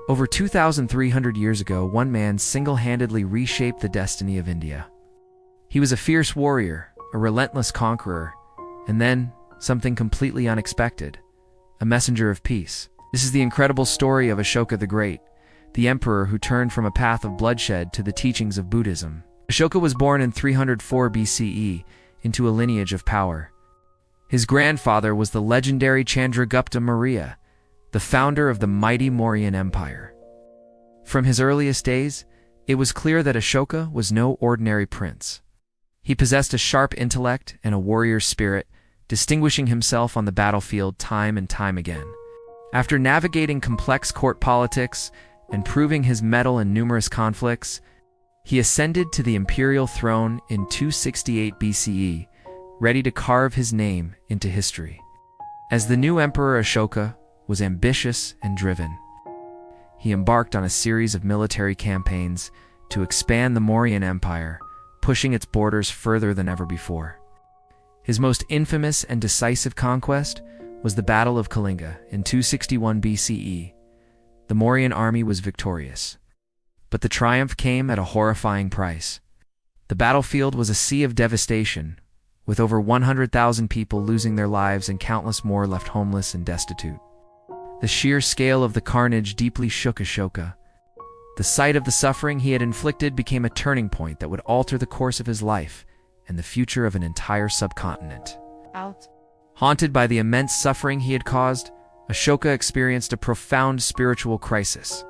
Over 2,300 years ago, one man single-handedly reshaped the destiny of India. He was a fierce warrior, a relentless conqueror, and then something completely unexpected, a messenger of peace. This is the incredible story of Ashoka the Great, the emperor who turned from a path of bloodshed to the teachings of Buddhism. Ashoka was born in 304 BCE into a lineage of power. His grandfather was the legendary Chandragupta Maurya, the founder of the mighty Mauryan Empire. From his earliest days, it was clear that Ashoka was no ordinary prince. He possessed a sharp intellect and a warrior's spirit, distinguishing himself on the battlefield time and time again. After navigating complex court politics and proving his mettle in numerous conflicts, he ascended to the imperial throne in 268 BCE, ready to carve his name into history. As the new emperor, Ashoka was ambitious and driven. He embarked on a series of military campaigns to expand the Mauryan Empire, pushing its borders further than ever before. His most infamous and decisive conquest was the Battle of Kalinga in 261 BCE. The Mauryan army was victorious, but the triumph came at a horrifying price. The battlefield was a sea of devastation, with over 100,000 people losing their lives and countless more left homeless and destitute. The sheer scale of the carnage deeply shook Ashoka. The sight of the suffering he had inflicted became a turning point that would alter the course of his life and the future of an entire subcontinent. Haunted by the immense suffering he had caused, Ashoka experienced a profound spiritual crisis.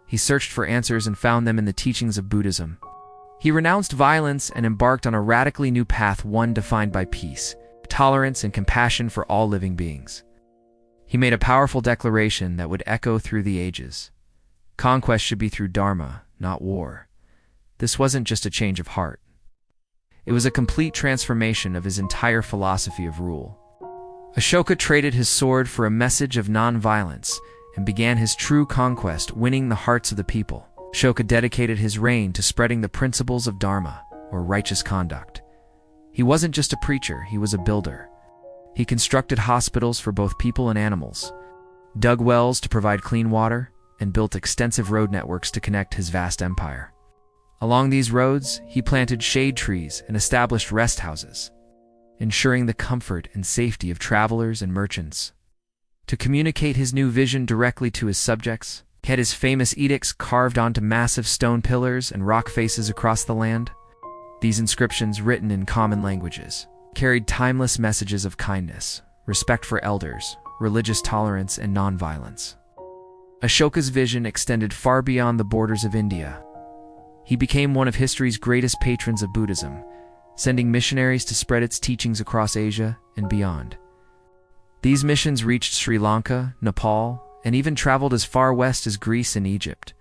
He searched for answers and found them in the teachings of Buddhism. He renounced violence and embarked on a radically new path, one defined by peace, tolerance, and compassion for all living beings. He made a powerful declaration that would echo through the ages. Conquest should be through dharma, not war. This wasn't just a change of heart. It was a complete transformation of his entire philosophy of rule. Ashoka traded his sword for a message of non-violence and began his true conquest, winning the hearts of the people. Ashoka dedicated his reign to spreading the principles of dharma, or righteous conduct. He wasn't just a preacher, he was a builder. He constructed hospitals for both people and animals, dug wells to provide clean water, and built extensive road networks to connect his vast empire. Along these roads, he planted shade trees and established rest houses, ensuring the comfort and safety of travelers and merchants. To communicate his new vision directly to his subjects, he had his famous edicts carved onto massive stone pillars and rock faces across the land. These inscriptions, written in common languages, carried timeless messages of kindness, respect for elders, religious tolerance, and non-violence. Ashoka's vision extended far beyond the borders of India. He became one of history's greatest patrons of Buddhism, sending missionaries to spread its teachings across Asia and beyond. These missions reached Sri Lanka, Nepal, and even traveled as far west as Greece and Egypt,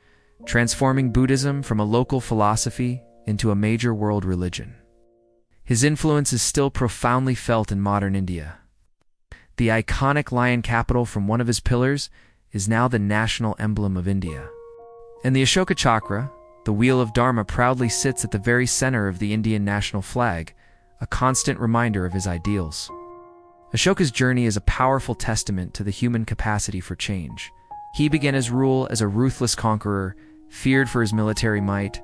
transforming Buddhism from a local philosophy into a major world religion. His influence is still profoundly felt in modern India. The iconic lion capital from one of his pillars is now the national emblem of India. And the Ashoka Chakra, the wheel of Dharma, proudly sits at the very center of the Indian national flag, a constant reminder of his ideals. Ashoka's journey is a powerful testament to the human capacity for change. He began his rule as a ruthless conqueror, feared for his military might,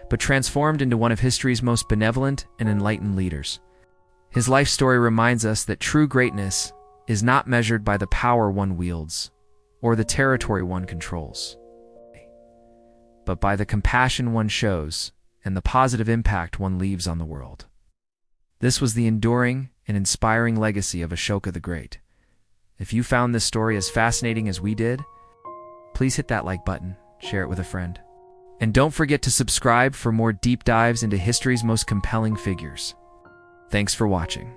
but transformed into one of history's most benevolent and enlightened leaders. His life story reminds us that true greatness is not measured by the power one wields or the territory one controls, but by the compassion one shows and the positive impact one leaves on the world. This was the enduring and inspiring legacy of Ashoka the Great. If you found this story as fascinating as we did, please hit that like button, share it with a friend. And don't forget to subscribe for more deep dives into history's most compelling figures. Thanks for watching.